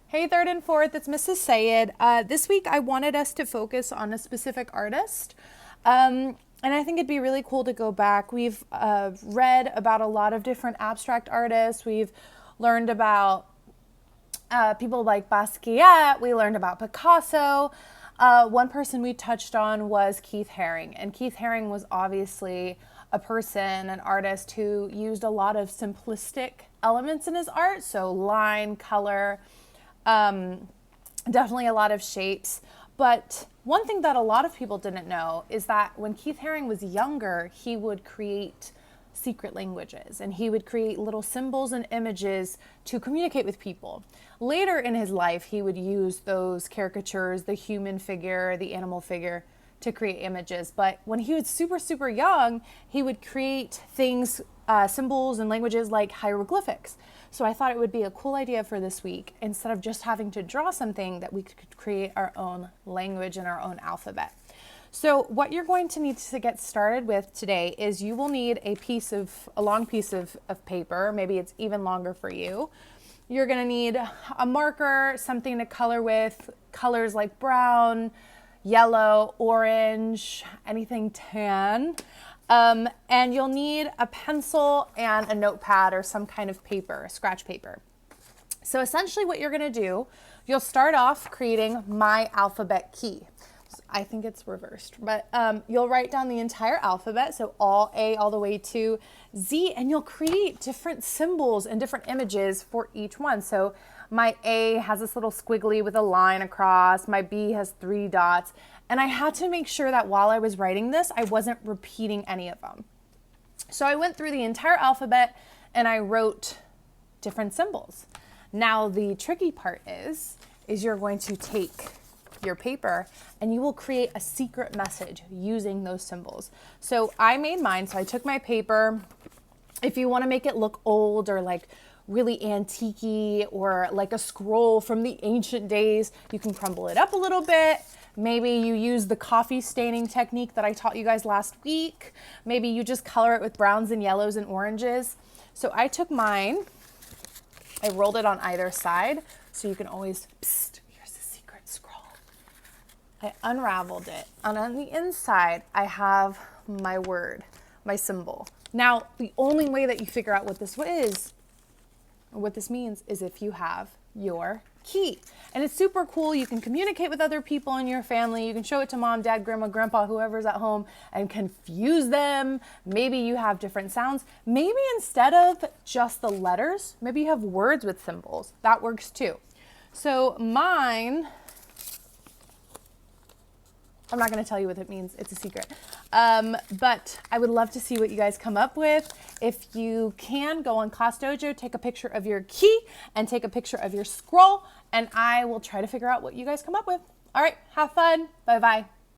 Hey, third and fourth, it's Mrs. Sayed. This week I wanted us to focus on a specific artist. And I think it'd be really cool to go back. We've read about a lot of different abstract artists. We've learned about people like Basquiat. We learned about Picasso. One person we touched on was Keith Haring. And Keith Haring was obviously a person, an artist who used a lot of simplistic elements in his art. So line, color, definitely a lot of shapes. But one thing that a lot of people didn't know is that when Keith Haring was younger, he would create secret languages and he would create little symbols and images to communicate with people. Later in his life, he would use those caricatures, the human figure, the animal figure, to create images. But when he was super young, he would create things, symbols and languages like hieroglyphics. So I thought it would be a cool idea for this week, instead of just having to draw something, that we could create our own language and our own alphabet. So what you're going to need to get started with today is you will need a long piece of paper. Maybe it's even longer for you. You're going to need a marker, something to color with, colors like brown, yellow, orange, anything tan. And you'll need a pencil and a notepad or some kind of paper, scratch paper. So essentially what you're going to do, you'll start off creating my alphabet key. I think it's reversed, but you'll write down the entire alphabet, so all A all the way to Z, and you'll create different symbols and different images for each one. So my A has this little squiggly with a line across, my B has 3 dots, and I had to make sure that while I was writing this, I wasn't repeating any of them. So I went through the entire alphabet and I wrote different symbols. Now the tricky part is you're going to take your paper and you will create a secret message using those symbols. So I made mine. So I took my paper. If you want to make it look old or like really antique-y or like a scroll from the ancient days, you can crumble it up a little bit. Maybe you use the coffee staining technique that I taught you guys last week. Maybe you just color it with browns and yellows and oranges. So I took mine, I rolled it on either side, so you can always, psst, here's the secret scroll. I unraveled it, and on the inside, I have my word, my symbol. Now, the only way that you figure out what this is, or what this means, is if you have your key. And it's super cool. You can communicate with other people in your family. You can show it to mom, dad, grandma, grandpa, whoever's at home, and confuse them. Maybe you have different sounds. Maybe instead of just the letters, maybe you have words with symbols. That works too. So mine, I'm not going to tell you what it means. It's a secret. But I would love to see what you guys come up with. If you can, go on Class Dojo, take a picture of your key and take a picture of your scroll, and I will try to figure out what you guys come up with. All right, have fun. Bye-bye.